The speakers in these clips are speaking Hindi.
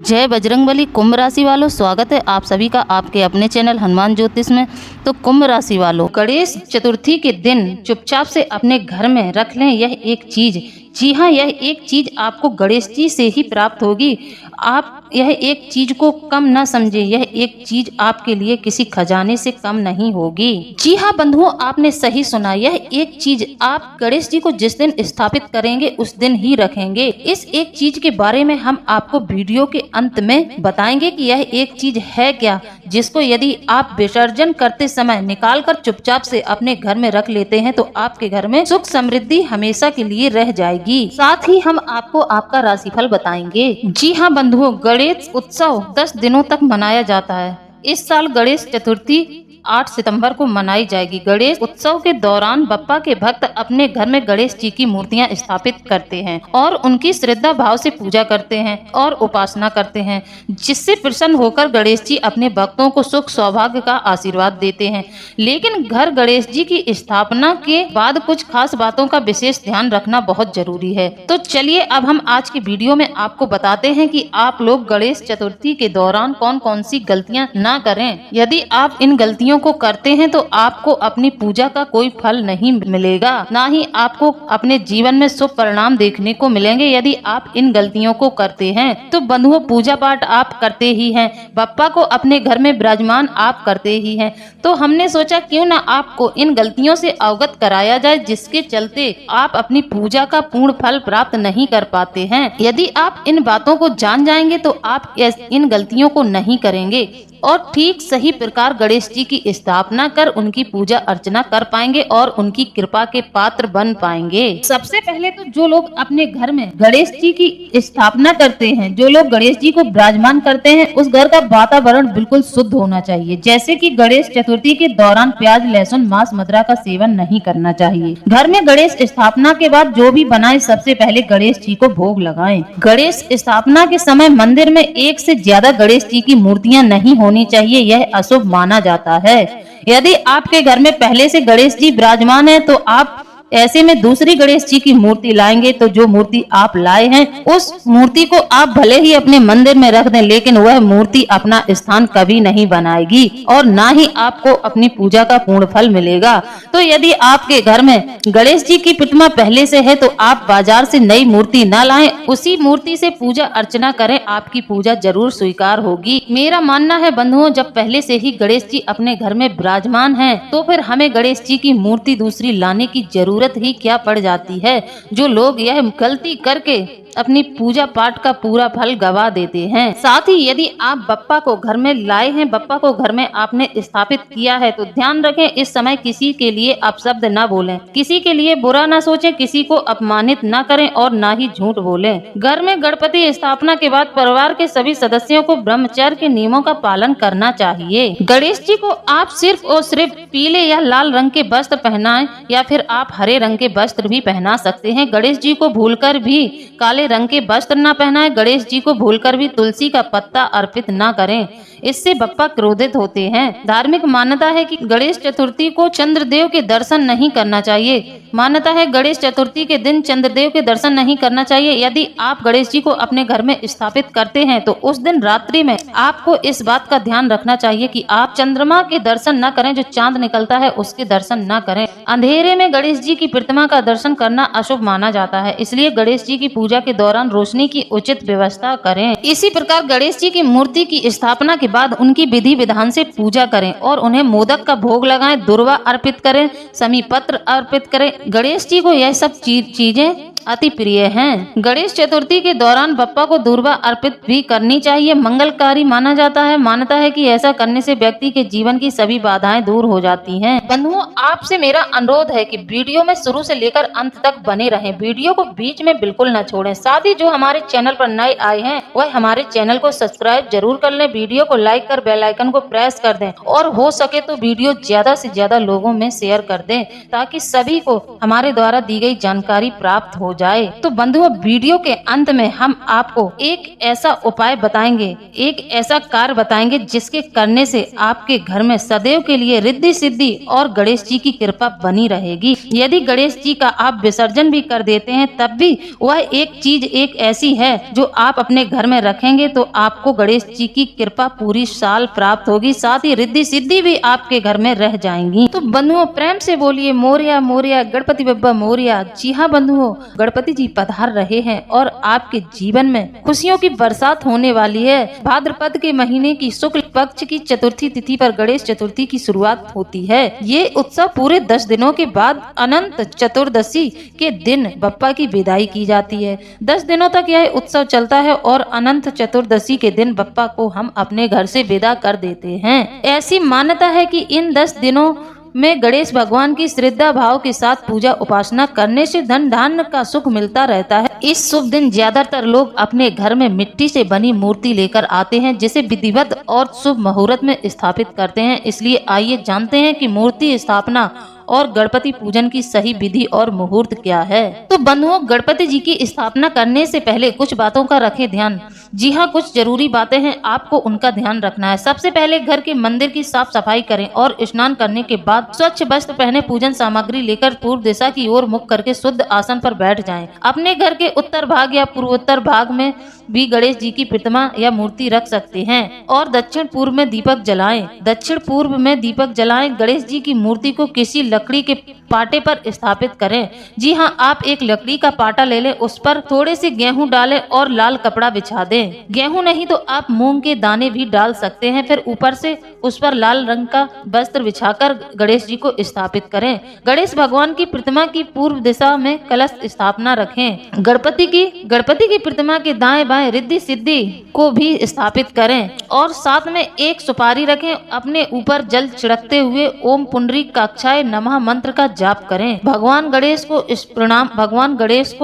जय बजरंगबली। कुंभ राशि वालों, स्वागत है आप सभी का आपके अपने चैनल हनुमान ज्योतिष में। तो कुंभ राशि वालों, गणेश चतुर्थी के दिन चुपचाप से अपने घर में रख लें यह एक चीज। जी हाँ, यह एक चीज आपको गणेश जी से ही प्राप्त होगी। आप यह एक चीज को कम न समझें, यह एक चीज आपके लिए किसी खजाने से कम नहीं होगी। जी हाँ बंधुओं, आपने सही सुना, यह एक चीज आप गणेश जी को जिस दिन स्थापित करेंगे उस दिन ही रखेंगे। इस एक चीज के बारे में हम आपको वीडियो के अंत में बताएंगे कि यह एक चीज है क्या, जिसको यदि आप विसर्जन करते समय निकाल कर चुपचाप से अपने घर में रख लेते हैं तो आपके घर में सुख समृद्धि हमेशा के लिए रह जाएगी। साथ ही हम आपको आपका राशिफल बताएंगे। जी हाँ बंधुओं, गणेश उत्सव 10 दिनों तक मनाया जाता है। इस साल गणेश चतुर्थी 8 सितंबर को मनाई जाएगी। गणेश उत्सव के दौरान बप्पा के भक्त अपने घर में गणेश जी की मूर्तियां स्थापित करते हैं और उनकी श्रद्धा भाव से पूजा करते हैं और उपासना करते हैं, जिससे प्रसन्न होकर गणेश जी अपने भक्तों को सुख सौभाग्य का आशीर्वाद देते हैं। लेकिन घर गणेश जी की स्थापना के बाद कुछ खास बातों का विशेष ध्यान रखना बहुत जरूरी है। तो चलिए अब हम आज की वीडियो में आपको बताते हैं कि आप लोग गणेश चतुर्थी के दौरान कौन कौन सी गलतियां ना करें। यदि आप इन गलतियों को करते हैं तो आपको अपनी पूजा का कोई फल नहीं मिलेगा, ना ही आपको अपने जीवन में शुभ परिणाम देखने को मिलेंगे। यदि आप इन गलतियों को करते हैं तो बंधुओं, पूजा पाठ आप करते ही हैं, बप्पा को अपने घर में विराजमान आप करते ही हैं, तो हमने सोचा क्यों ना आपको इन गलतियों से अवगत कराया जाए, जिसके चलते आप अपनी पूजा का पूर्ण फल प्राप्त नहीं कर पाते हैं। यदि आप इन बातों को जान जाएंगे तो आप इन गलतियों को नहीं करेंगे और ठीक सही प्रकार गणेश जी की स्थापना कर उनकी पूजा अर्चना कर पाएंगे और उनकी कृपा के पात्र बन पाएंगे। सबसे पहले तो जो लोग अपने घर में गणेश जी की स्थापना करते हैं, जो लोग गणेश जी को विराजमान करते हैं, उस घर का वातावरण बिल्कुल शुद्ध होना चाहिए। जैसे कि गणेश चतुर्थी के दौरान प्याज, लहसुन, मांस, मदिरा का सेवन नहीं करना चाहिए। घर में गणेश स्थापना के बाद जो भी बनाए सबसे पहले गणेश जी को भोग लगाएं। गणेश स्थापना के समय मंदिर में एक से ज्यादा गणेश जी की मूर्तियां नहीं होनी चाहिए, यह अशुभ माना जाता है। यदि आपके घर में पहले से गणेश जी विराजमान है तो आप ऐसे में दूसरी गणेश जी की मूर्ति लाएंगे तो जो मूर्ति आप लाए हैं उस मूर्ति को आप भले ही अपने मंदिर में रख दें, लेकिन वह मूर्ति अपना स्थान कभी नहीं बनाएगी और ना ही आपको अपनी पूजा का पूर्ण फल मिलेगा। तो यदि आपके घर में गणेश जी की प्रतिमा पहले से है तो आप बाजार से नई मूर्ति न लाएं, उसी मूर्ति से पूजा अर्चना करें, आपकी पूजा जरूर स्वीकार होगी। मेरा मानना है बंधुओं, जब पहले से ही गणेश जी अपने घर में विराजमान हैं तो फिर हमें गणेश जी की मूर्ति दूसरी लाने की जरूरत ही क्या पड़ जाती है। जो लोग यह गलती करके अपनी पूजा पाठ का पूरा फल गवा देते हैं। साथ ही यदि आप बप्पा को घर में लाए हैं, बप्पा को घर में आपने स्थापित किया है, तो ध्यान रखें इस समय किसी के लिए अपशब्द न बोलें, किसी के लिए बुरा न सोचें, किसी को अपमानित न करें और न ही झूठ बोलें। घर में गणपति स्थापना के बाद परिवार के सभी सदस्यों को ब्रह्मचर्य के नियमों का पालन करना चाहिए। गणेश जी को आप सिर्फ और सिर्फ पीले या लाल रंग के वस्त्र पहनाएं या फिर आप हरे रंग के वस्त्र भी पहना सकते हैं। गणेश जी को भूलकर भी काले रंग के वस्त्र न पहनाएं। गणेश जी को भूलकर भी तुलसी का पत्ता अर्पित न करें, इससे बप्पा क्रोधित होते हैं। धार्मिक मान्यता है कि गणेश चतुर्थी को चंद्रदेव के दर्शन नहीं करना चाहिए। मान्यता है गणेश चतुर्थी के दिन चंद्रदेव के दर्शन नहीं करना चाहिए। यदि आप गणेश जी को अपने घर में स्थापित करते हैं तो उस दिन रात्रि में आपको इस बात का ध्यान रखना चाहिए कि आप चंद्रमा के दर्शन न करें, जो चांद निकलता है उसके दर्शन न करें। अंधेरे में गणेश जी की प्रतिमा का दर्शन करना अशुभ माना जाता है, इसलिए गणेश जी की पूजा के दौरान रोशनी की उचित व्यवस्था करें। इसी प्रकार गणेश जी की मूर्ति की स्थापना के बाद उनकी विधि विधान से पूजा करें और उन्हें मोदक का भोग लगाएं, दुर्वा अर्पित करें, समी पत्र अर्पित करें। गणेश जी को यह सब चीजें अति प्रिय हैं। गणेश चतुर्थी के दौरान बप्पा को दूर्वा अर्पित भी करनी चाहिए, मंगलकारी माना जाता है। मान्यता है कि ऐसा करने से व्यक्ति के जीवन की सभी बाधाएं दूर हो जाती हैं। बंधुओं, आपसे मेरा अनुरोध है कि वीडियो में शुरू से लेकर अंत तक बने रहें, वीडियो को बीच में बिल्कुल न छोड़ें। साथ ही जो हमारे चैनल पर नए आए हैं वह हमारे चैनल को सब्सक्राइब जरूर कर लें, वीडियो को लाइक कर बेल आइकन को प्रेस कर दें और हो सके तो वीडियो ज्यादा से ज्यादा लोगों में शेयर कर दें, ताकि सभी को हमारे द्वारा दी गई जानकारी प्राप्त हो हो जाए। तो बंधुओं, वीडियो के अंत में हम आपको एक ऐसा उपाय बताएंगे, एक ऐसा कार्य बताएंगे जिसके करने से आपके घर में सदैव के लिए रिद्धि सिद्धि और गणेश जी की कृपा बनी रहेगी। यदि गणेश जी का आप विसर्जन भी कर देते हैं तब भी वह एक चीज एक ऐसी है जो आप अपने घर में रखेंगे तो आपको गणेश जी की कृपा पूरी साल प्राप्त होगी, साथ ही रिद्धि सिद्धि भी आपके घर में रह जाएंगी। तो बंधुओं, प्रेम से बोलिए मोरया मोरया गणपति बप्पा मोरया। जी हाँ बंधुओं, गणपति जी पधार रहे हैं और आपके जीवन में खुशियों की बरसात होने वाली है। भाद्रपद के महीने की शुक्ल पक्ष की चतुर्थी तिथि पर गणेश चतुर्थी की शुरुआत होती है। ये उत्सव पूरे 10 दिनों के बाद अनंत चतुर्दशी के दिन बप्पा की विदाई की जाती है। 10 दिनों तक यह उत्सव चलता है और अनंत चतुर्दशी के दिन बप्पा को हम अपने घर से विदा कर देते हैं। ऐसी मान्यता है कि इन 10 दिनों में गणेश भगवान की श्रद्धा भाव के साथ पूजा उपासना करने से धन धान्य का सुख मिलता रहता है। इस शुभ दिन ज्यादातर लोग अपने घर में मिट्टी से बनी मूर्ति लेकर आते हैं, जिसे विधिवत और शुभ मुहूर्त में स्थापित करते हैं। इसलिए आइए जानते हैं कि मूर्ति स्थापना और गणपति पूजन की सही विधि और मुहूर्त क्या है। तो बंधुओं, गणपति जी की स्थापना करने से पहले कुछ बातों का रखें ध्यान। जी हाँ, कुछ जरूरी बातें हैं, आपको उनका ध्यान रखना है। सबसे पहले घर के मंदिर की साफ सफाई करें और स्नान करने के बाद स्वच्छ वस्त्र पहने पूजन सामग्री लेकर पूर्व दिशा की ओर मुख करके शुद्ध आसन पर बैठ जाएं। अपने घर के उत्तर भाग या पूर्वोत्तर भाग में भी गणेश जी की प्रतिमा या मूर्ति रख सकते हैं और दक्षिण पूर्व में दीपक जलाएं। दक्षिण पूर्व में दीपक जलाएं। गणेश जी की मूर्ति को किसी लकड़ी के पाटे पर स्थापित करें। जी हाँ, आप एक लकड़ी का पाटा ले लें, उस पर थोड़े से गेहूं डालें और लाल कपड़ा बिछा दें। गेहूं नहीं तो आप मूंग के दाने भी डाल सकते हैं। फिर ऊपर से उस पर लाल रंग का वस्त्र बिछाकर गणेश जी को स्थापित करें। गणेश भगवान की प्रतिमा की पूर्व दिशा में कलश स्थापना रखें। गणपति की प्रतिमा के दाएं बाएं रिद्धि सिद्धि को भी स्थापित करें और साथ में एक सुपारी रखें। अपने ऊपर जल छिड़कते हुए ओम पुंडरीक काक्षाय नमः मंत्र का जाप करें। भगवान गणेश को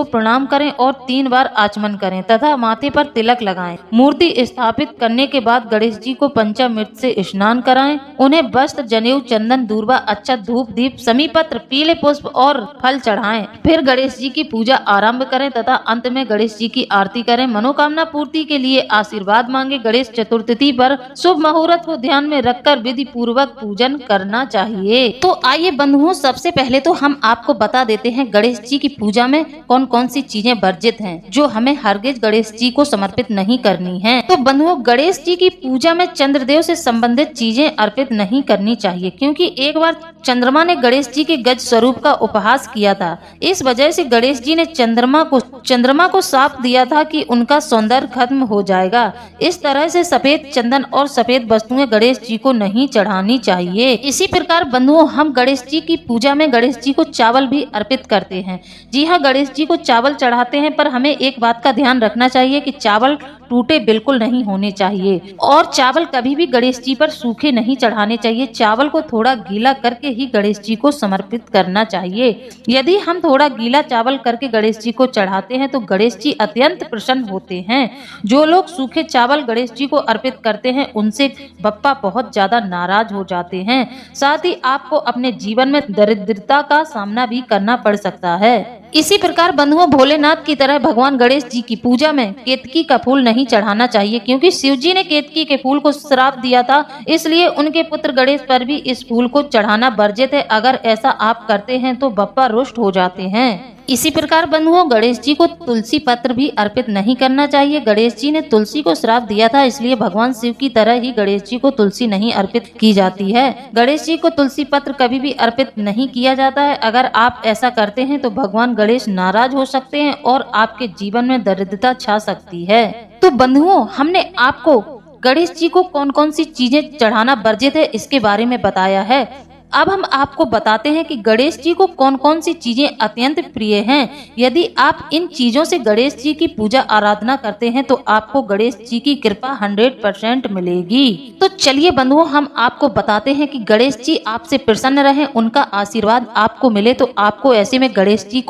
प्रणाम करें और 3 बार आचमन करें तथा माथे पर तिलक लगाएं। मूर्ति स्थापित करने के बाद गणेश जी को पंचामृत से स्नान कराएं। उन्हें वस्त्र, जनेऊ, चंदन, दूर्वा, अक्षत, धूप, दीप, समीपत्र, पीले पुष्प और फल चढ़ाएं। फिर गणेश जी की पूजा आरंभ करें तथा अंत में गणेश जी की आरती करें। मनोकामना पूर्ति के लिए आशीर्वाद मांगे। गणेश चतुर्थी पर शुभ मुहूर्त को ध्यान में रखकर विधि पूर्वक पूजन करना चाहिए। तो आइए बंधुओं, सबसे पहले तो हम आपको बता देते हैं गणेश जी की पूजा में कौन कौन सी चीजें वर्जित हैं, जो हमें हरगिज गणेश जी को समर्पित नहीं करनी है। तो बंधुओं, गणेश जी की पूजा में चंद्रदेव से संबंधित चीजें अर्पित नहीं करनी चाहिए, क्योंकि एक बार चंद्रमा ने गणेश जी के गज स्वरूप का उपहास किया था। इस वजह से गणेश जी ने चंद्रमा को शाप दिया था कि उनका सौंदर्य खत्म हो जाएगा। इस तरह से सफेद चंदन और सफेद वस्तुएं गणेश जी को नहीं चढ़ानी चाहिए। इसी प्रकार बंधुओं, हम गणेश जी की पूजा में गणेश जी को चावल भी अर्पित करते हैं। जी हाँ, गणेश जी को चावल चढ़ाते हैं, पर हमें एक बात का ध्यान रखना चाहिए कि चावल टूटे बिल्कुल नहीं होने चाहिए और चावल कभी भी गणेश जी पर सूखे नहीं चढ़ाने चाहिए। चावल को थोड़ा गीला करके ही गणेश जी को समर्पित करना चाहिए। यदि हम थोड़ा गीला चावल करके गणेश जी को चढ़ाते हैं तो गणेश जी अत्यंत प्रसन्न होते हैं। जो लोग सूखे चावल गणेश जी को अर्पित करते हैं उनसे बप्पा बहुत ज्यादा नाराज हो जाते हैं। साथ ही आपको अपने जीवन में दरिद्रता का सामना भी करना पड़ सकता है। इसी प्रकार बंधुओं, भोलेनाथ की तरह भगवान गणेश जी की पूजा में केतकी का फूल नहीं चढ़ाना चाहिए, क्योंकि शिव जी ने केतकी के फूल को श्राप दिया था। इसलिए उनके पुत्र गणेश पर भी इस फूल को चढ़ाना वर्जित है। अगर ऐसा आप करते हैं तो बप्पा रुष्ट हो जाते हैं। इसी प्रकार बंधुओं, गणेश जी को तुलसी पत्र भी अर्पित नहीं करना चाहिए। गणेश जी ने तुलसी को श्राप दिया था, इसलिए भगवान शिव की तरह ही गणेश जी को तुलसी नहीं अर्पित की जाती है। गणेश जी को तुलसी पत्र कभी भी अर्पित नहीं किया जाता है। अगर आप ऐसा करते हैं तो भगवान गणेश नाराज हो सकते हैं और आपके जीवन में दरिद्रता छा सकती है। तो बंधुओं, हमने आपको गणेश जी को कौन कौन सी चीजें चढ़ाना वर्जित है इसके बारे में बताया है। अब हम आपको बताते हैं कि गणेश जी को कौन कौन सी चीजें अत्यंत प्रिय हैं। यदि आप इन चीजों से गणेश जी की पूजा आराधना करते हैं तो आपको गणेश जी की कृपा 100% मिलेगी। तो चलिए बंधुओं, हम आपको बताते हैं कि गणेश जी आपसे प्रसन्न रहें, उनका आशीर्वाद आपको मिले। तो आपको ऐसे में गणेश जी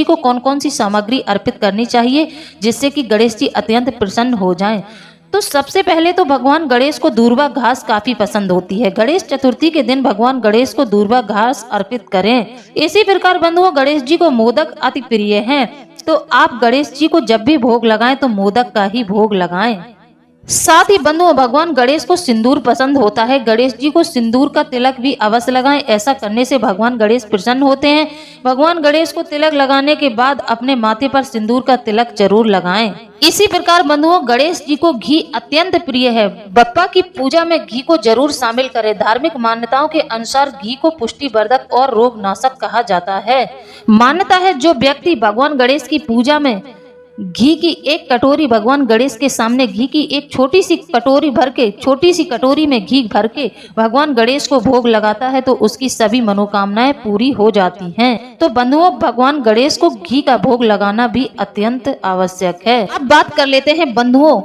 को कौन कौन सी सामग्री अर्पित करनी चाहिए जिससे कि गणेश जी अत्यंत प्रसन्न हो जाएं। तो सबसे पहले तो भगवान गणेश को दूर्वा घास काफी पसंद होती है। गणेश चतुर्थी के दिन भगवान गणेश को दूर्वा घास अर्पित करें। इसी प्रकार बंधुओं, गणेश जी को मोदक अति प्रिय हैं। तो आप गणेश जी को जब भी भोग लगाएं तो मोदक का ही भोग लगाएं। साथ ही बंधुओं, भगवान गणेश को सिंदूर पसंद होता है। गणेश जी को सिंदूर का तिलक भी अवश्य लगाएं। ऐसा करने से भगवान गणेश प्रसन्न होते हैं। भगवान गणेश को तिलक लगाने के बाद अपने माथे पर सिंदूर का तिलक जरूर लगाएं। इसी प्रकार बंधुओं, गणेश जी को घी अत्यंत प्रिय है। बप्पा की पूजा में घी को जरूर शामिल करें। धार्मिक मान्यताओं के अनुसार घी को पुष्टिवर्धक और रोगनाशक कहा जाता है। मान्यता है जो व्यक्ति भगवान गणेश की पूजा में घी की एक कटोरी भगवान गणेश के सामने घी की एक छोटी सी कटोरी में घी भर के भगवान गणेश को भोग लगाता है तो उसकी सभी मनोकामनाएं पूरी हो जाती हैं। तो बंधुओं, भगवान गणेश को घी का भोग लगाना भी अत्यंत आवश्यक है। अब बात कर लेते हैं बंधुओं,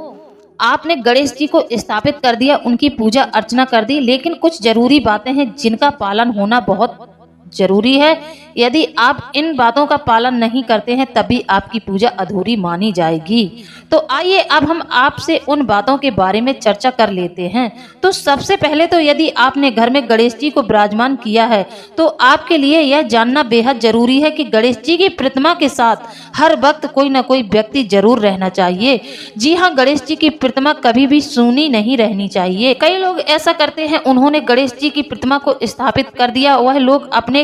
आपने गणेश जी को स्थापित कर दिया, उनकी पूजा अर्चना कर दी, लेकिन कुछ जरूरी बातें हैं जिनका पालन होना बहुत जरूरी है। यदि आप इन बातों का पालन नहीं करते हैं तभी आपकी पूजा अधूरी मानी जाएगी। तो आइए अब हम आपसे उन बातों के बारे में चर्चा कर लेते हैं। तो सबसे पहले तो यदि आपने घर में गणेश जी को विराजमान किया है तो आपके लिए यह जानना बेहद जरूरी है कि गणेश जी की प्रतिमा के साथ हर वक्त कोई न कोई व्यक्ति जरूर रहना चाहिए। जी हाँ, गणेश जी की प्रतिमा कभी भी सूनी नहीं रहनी चाहिए। कई लोग ऐसा करते हैं, उन्होंने गणेश जी की प्रतिमा को स्थापित कर दिया, वह लोग अपने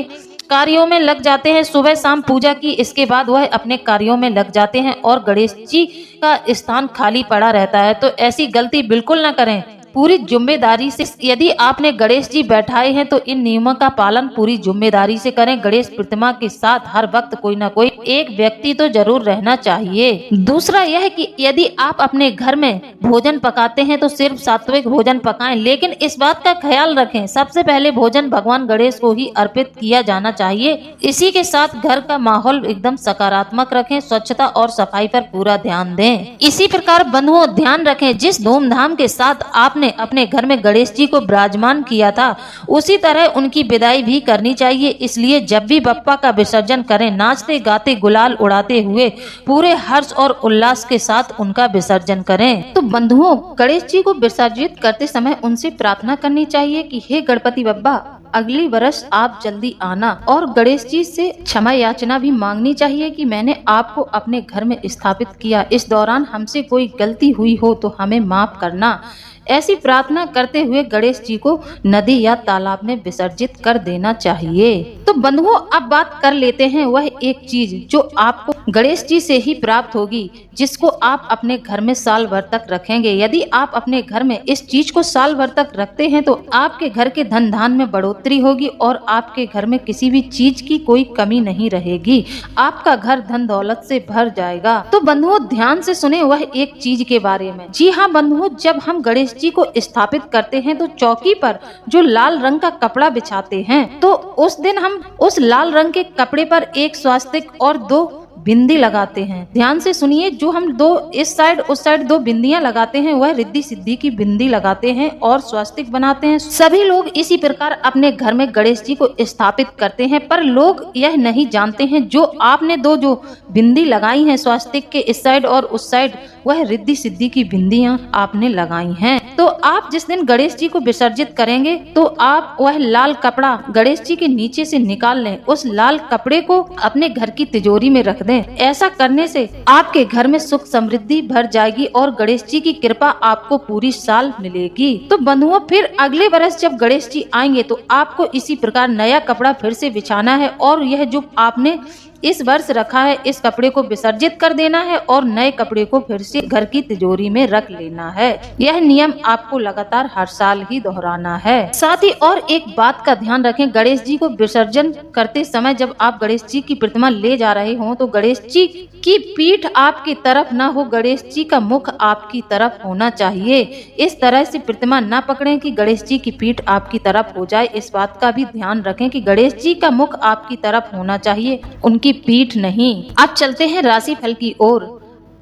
कार्यों में लग जाते हैं। सुबह शाम पूजा की, इसके बाद वह अपने कार्यों में लग जाते हैं और गणेश जी का स्थान खाली पड़ा रहता है। तो ऐसी गलती बिल्कुल ना करें। पूरी जिम्मेदारी से यदि आपने गणेश जी बैठाए हैं तो इन नियमों का पालन पूरी जिम्मेदारी से करें। गणेश प्रतिमा के साथ हर वक्त कोई ना कोई एक व्यक्ति तो जरूर रहना चाहिए। दूसरा यह कि यदि आप अपने घर में भोजन पकाते हैं तो सिर्फ सात्विक भोजन पकाएं, लेकिन इस बात का ख्याल रखें सबसे पहले भोजन भगवान गणेश को ही अर्पित किया जाना चाहिए। इसी के साथ घर का माहौल एकदम सकारात्मक रखें, स्वच्छता और सफाई पर पूरा ध्यान दें। इसी प्रकार बंधुओं, ध्यान रखें जिस धूमधाम के साथ आपने अपने घर में गणेश जी को विराजमान किया था उसी तरह उनकी विदाई भी करनी चाहिए। इसलिए जब भी बप्पा का विसर्जन करें, नाचते गाते गुलाल उड़ाते हुए पूरे हर्ष और उल्लास के साथ उनका विसर्जन करें। तो बंधुओं, गणेश जी को विसर्जित करते समय उनसे प्रार्थना करनी चाहिए कि हे गणपति बप्पा, अगली वर्ष आप जल्दी आना। और गणेश जी से क्षमा याचना भी मांगनी चाहिए कि मैंने आपको अपने घर में स्थापित किया, इस दौरान हमसे कोई गलती हुई हो तो हमें माफ करना। ऐसी प्रार्थना करते हुए गणेश जी को नदी या तालाब में विसर्जित कर देना चाहिए। तो बंधुओं, अब बात कर लेते हैं वह एक चीज जो आपको गणेश जी से ही प्राप्त होगी, जिसको आप अपने घर में साल भर तक रखेंगे। यदि आप अपने घर में इस चीज को साल भर तक रखते हैं तो आपके घर के धन धान में बढ़ोतरी होगी और आपके घर में किसी भी चीज की कोई कमी नहीं रहेगी। आपका घर धन दौलत से भर जाएगा। तो बंधुओं, ध्यान से सुने वह एक चीज के बारे में। जी हाँ बंधुओं, जब हम गणेश जी को स्थापित करते हैं तो चौकी पर जो लाल रंग का कपड़ा बिछाते हैं, तो उस दिन हम उस लाल रंग के कपड़े पर एक स्वास्तिक और 2 बिंदी लगाते हैं। ध्यान से सुनिए, जो हम 2 इस साइड उस साइड 2 बिंदियां लगाते हैं वह रिद्धि सिद्धि की बिंदी लगाते हैं और स्वास्तिक बनाते हैं। सभी लोग इसी प्रकार अपने घर में गणेश जी को स्थापित करते हैं, पर लोग यह नहीं जानते हैं जो आपने 2 जो बिंदी लगाई हैं स्वास्तिक के इस साइड और उस साइड, वह रिद्धि सिद्धि की बिंदियां आपने लगाई हैं। तो आप जिस दिन गणेश जी को विसर्जित करेंगे तो आप वह लाल कपड़ा गणेश जी के नीचे से निकाल लें। उस लाल कपड़े को अपने घर की तिजोरी में रख दें। ऐसा करने से आपके घर में सुख समृद्धि भर जाएगी और गणेश जी की कृपा आपको पूरी साल मिलेगी। तो बंधुओं, फिर अगले वर्ष जब गणेश जी आएंगे तो आपको इसी प्रकार नया कपड़ा फिर से बिछाना है और यह जो आपने इस वर्ष रखा है इस कपड़े को विसर्जित कर देना है और नए कपड़े को फिर से घर की तिजोरी में रख लेना है। यह नियम आपको लगातार हर साल ही दोहराना है। साथ ही और एक बात का ध्यान रखें, गणेश जी को विसर्जन करते समय जब आप गणेश जी की प्रतिमा ले जा रहे हो तो गणेश जी की पीठ आपकी तरफ न हो, गणेश जी का मुख आपकी तरफ होना चाहिए। इस तरह से प्रतिमा न पकड़ें कि गणेश जी की पीठ आपकी तरफ हो जाए। इस बात का भी ध्यान रखें कि गणेश जी का मुख आपकी तरफ होना चाहिए, उनकी पीठ नहीं। अब चलते हैं राशि फल की ओर।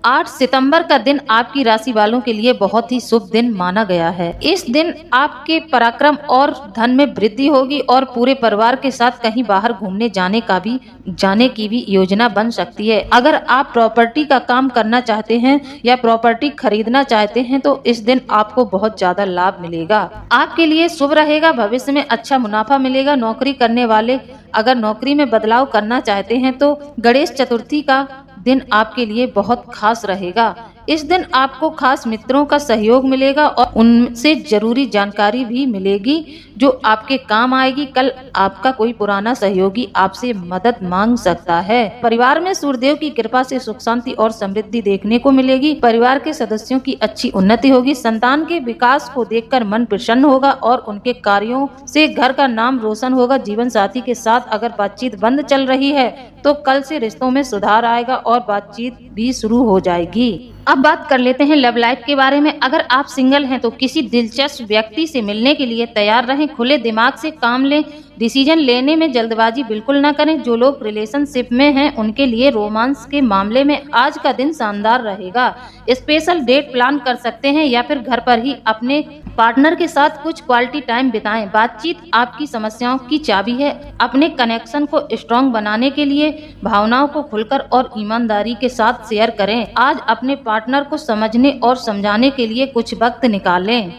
8 सितंबर का दिन आपकी राशि वालों के लिए बहुत ही शुभ दिन माना गया है। इस दिन आपके पराक्रम और धन में वृद्धि होगी और पूरे परिवार के साथ कहीं बाहर घूमने जाने की भी योजना बन सकती है। अगर आप प्रॉपर्टी का काम करना चाहते हैं या प्रॉपर्टी खरीदना चाहते हैं तो इस दिन आपको बहुत ज्यादा लाभ मिलेगा। आपके लिए शुभ रहेगा, भविष्य में अच्छा मुनाफा मिलेगा। नौकरी करने वाले अगर नौकरी में बदलाव करना चाहते हैं तो गणेश चतुर्थी का दिन आपके लिए बहुत खास रहेगा। इस दिन आपको खास मित्रों का सहयोग मिलेगा और उनसे जरूरी जानकारी भी मिलेगी जो आपके काम आएगी। कल आपका कोई पुराना सहयोगी आपसे मदद मांग सकता है। परिवार में सूर्यदेव की कृपा से सुख शांति और समृद्धि देखने को मिलेगी। परिवार के सदस्यों की अच्छी उन्नति होगी। संतान के विकास को देखकर मन प्रसन्न होगा और उनके कार्यों से घर का नाम रोशन होगा। जीवन साथी के साथ अगर बातचीत बंद चल रही है तो कल से रिश्तों में सुधार आएगा और बातचीत भी शुरू हो जाएगी। अब बात कर लेते हैं लव लाइफ के बारे में। अगर आप सिंगल हैं तो किसी दिलचस्प व्यक्ति से मिलने के लिए तैयार रहें। खुले दिमाग से काम लें। डिसीजन लेने में जल्दबाजी बिल्कुल ना करें। जो लोग रिलेशनशिप में हैं उनके लिए रोमांस के मामले में आज का दिन शानदार रहेगा। स्पेशल डेट प्लान कर सकते हैं या फिर घर पर ही अपने पार्टनर के साथ कुछ क्वालिटी टाइम बिताएं। बातचीत आपकी समस्याओं की चाबी है। अपने कनेक्शन को स्ट्रॉन्ग बनाने के लिए भावनाओं को खुलकर और ईमानदारी के साथ शेयर करें। आज अपने पार्टनर को समझने और समझाने के लिए कुछ वक्त निकालें।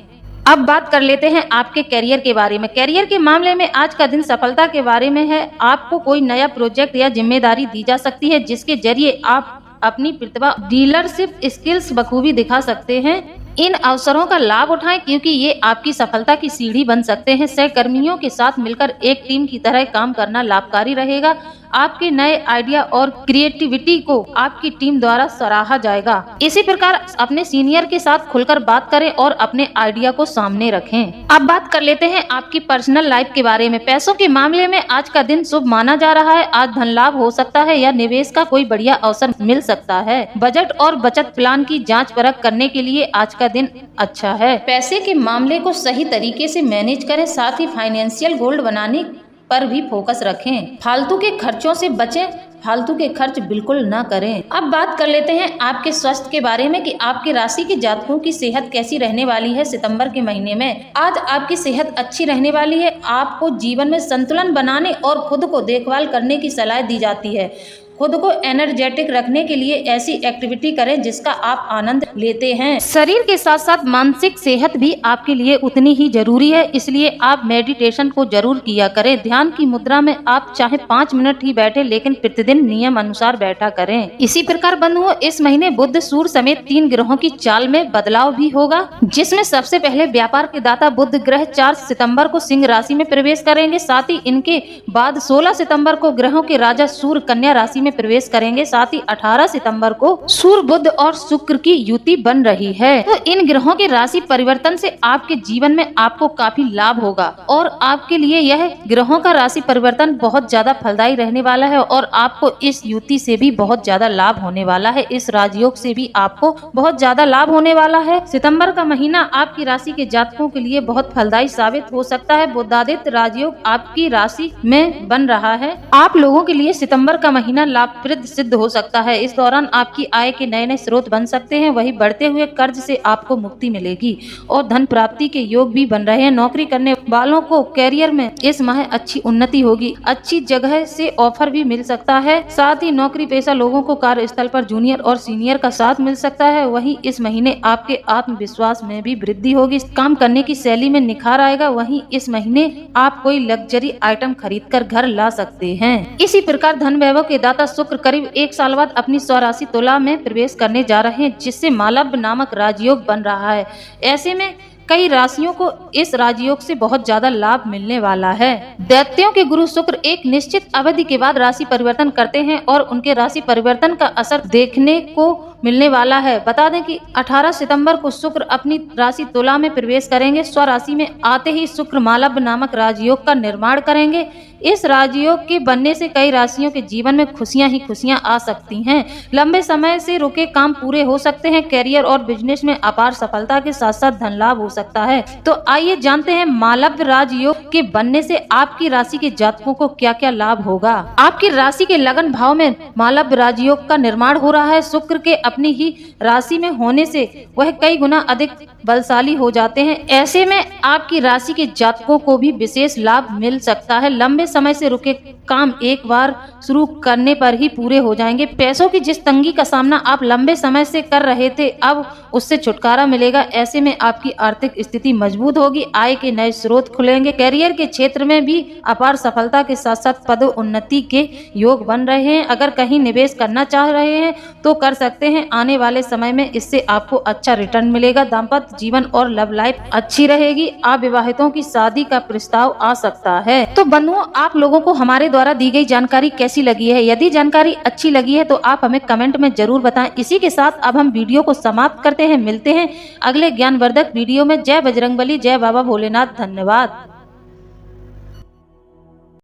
अब बात कर लेते हैं आपके करियर के बारे में। करियर के मामले में आज का दिन सफलता के बारे में है। आपको कोई नया प्रोजेक्ट या जिम्मेदारी दी जा सकती है जिसके जरिए आप अपनी प्रतिभा डीलरशिप स्किल्स बखूबी दिखा सकते हैं। इन अवसरों का लाभ उठाएं क्योंकि ये आपकी सफलता की सीढ़ी बन सकते हैं। सहकर्मियों के साथ मिलकर एक टीम की तरह काम करना लाभकारी रहेगा। आपके नए आइडिया और क्रिएटिविटी को आपकी टीम द्वारा सराहा जाएगा। इसी प्रकार अपने सीनियर के साथ खुलकर बात करें और अपने आइडिया को सामने रखें। अब बात कर लेते हैं आपकी पर्सनल लाइफ के बारे में। पैसों के मामले में आज का दिन शुभ माना जा रहा है। आज धन लाभ हो सकता है या निवेश का कोई बढ़िया अवसर मिल सकता है। बजट और बचत प्लान की जांच परख करने के लिए आज का दिन अच्छा है। पैसे के मामले को सही तरीके से मैनेज करें। साथ ही फाइनेंशियल गोल बनाने पर भी फोकस रखें। फालतू के खर्चों से बचें। फालतू के खर्च बिल्कुल ना करें। अब बात कर लेते हैं आपके स्वास्थ्य के बारे में कि आपके राशि के जातकों की सेहत कैसी रहने वाली है सितंबर के महीने में। आज आपकी सेहत अच्छी रहने वाली है। आपको जीवन में संतुलन बनाने और खुद को देखभाल करने की सलाह दी जाती है। खुद को एनर्जेटिक रखने के लिए ऐसी एक्टिविटी करें जिसका आप आनंद लेते हैं। शरीर के साथ साथ मानसिक सेहत भी आपके लिए उतनी ही जरूरी है, इसलिए आप मेडिटेशन को जरूर किया करें। ध्यान की मुद्रा में आप चाहे 5 मिनट ही बैठे लेकिन प्रतिदिन नियम अनुसार बैठा करें। इसी प्रकार बंधुओं, इस महीने बुध सूर्य समेत 3 ग्रहों की चाल में बदलाव भी होगा, जिसमें सबसे पहले व्यापार के दाता बुध ग्रह 4 सितम्बर को सिंह राशि में प्रवेश करेंगे। साथ ही इनके बाद 16 सितम्बर को ग्रहों के राजा सूर्य कन्या राशि में प्रवेश करेंगे। साथ ही 18 सितंबर को सूर्य बुध और शुक्र की युति बन रही है। तो इन ग्रहों के राशि परिवर्तन से आपके जीवन में आपको काफी लाभ होगा और आपके लिए यह ग्रहों का राशि परिवर्तन बहुत ज्यादा फलदायी रहने वाला है और आपको इस युति से भी बहुत ज्यादा लाभ होने वाला है। इस राजयोग से भी आपको बहुत ज्यादा लाभ होने वाला है। सितंबर का महीना आपकी राशि के जातकों के लिए बहुत फलदायी साबित हो सकता है। बुधादित्य राजयोग आपकी राशि में बन रहा है। आप लोगों के लिए सितंबर का महीना लाभप्रद सिद्ध हो सकता है। इस दौरान आपकी आय के नए नए स्रोत बन सकते हैं। वही बढ़ते हुए कर्ज से आपको मुक्ति मिलेगी और धन प्राप्ति के योग भी बन रहे हैं। नौकरी करने वालों को कैरियर में इस माह अच्छी उन्नति होगी। अच्छी जगह से ऑफर भी मिल सकता है। साथ ही नौकरी पेशा लोगों को कार्यस्थल पर जूनियर और सीनियर का साथ मिल सकता है। वहीं इस महीने आपके आत्मविश्वास में भी वृद्धि होगी। काम करने की शैली में निखार आएगा। वहीं इस महीने आप कोई लग्जरी आइटम खरीद कर घर ला सकते हैं। इसी प्रकार धन वैभव के दाता शुक्र करीब 1 साल बाद अपनी स्वराशि तुला में प्रवेश करने जा रहे हैं, जिससे मालव्य नामक राजयोग बन रहा है। ऐसे में कई राशियों को इस राजयोग से बहुत ज्यादा लाभ मिलने वाला है। दैत्यों के गुरु शुक्र एक निश्चित अवधि के बाद राशि परिवर्तन करते हैं और उनके राशि परिवर्तन का असर देखने को मिलने वाला है। बता दें कि 18 सितंबर को शुक्र अपनी राशि तुला में प्रवेश करेंगे। स्वराशि में आते ही शुक्र मालव्य नामक राजयोग का निर्माण करेंगे। इस राजयोग के बनने से कई राशियों के जीवन में खुशियां ही खुशियां आ सकती हैं। लंबे समय से रुके काम पूरे हो सकते हैं। कैरियर और बिजनेस में अपार सफलता के साथ साथ धन लाभ हो सकता है। तो आइए जानते हैं मालव्य राजयोग के बनने से आपकी राशि के जातकों को क्या क्या लाभ होगा। आपकी राशि के लगन भाव में मालव्य राजयोग का निर्माण हो रहा है। शुक्र के अपनी ही राशि में होने से वह कई गुना अधिक बलशाली हो जाते हैं। ऐसे में आपकी राशि के जातकों को भी विशेष लाभ मिल सकता है। लंबे समय से रुके काम एक बार शुरू करने पर ही पूरे हो जाएंगे। पैसों की जिस तंगी का सामना आप लंबे समय से कर रहे थे, अब उससे छुटकारा मिलेगा। ऐसे में आपकी आर्थिक स्थिति मजबूत होगी, आय के नए स्रोत खुलेंगे। कैरियर के क्षेत्र में भी अपार सफलता के साथ साथ पदोन्नति के योग बन रहे हैं। अगर कहीं निवेश करना चाह रहे हैं तो कर सकते हैं। आने वाले समय में इससे आपको अच्छा रिटर्न मिलेगा। दाम्पत्य जीवन और लव लाइफ अच्छी रहेगी। अविवाहितों की शादी का प्रस्ताव आ सकता है। तो बंधुओं, आप लोगों को हमारे द्वारा दी गई जानकारी कैसी लगी है? यदि जानकारी अच्छी लगी है तो आप हमें कमेंट में जरूर बताएं। इसी के साथ अब हम वीडियो को समाप्त करते हैं। मिलते हैं अगले ज्ञानवर्धक वीडियो में। जय बजरंगबली, जय बाबा भोलेनाथ। धन्यवाद।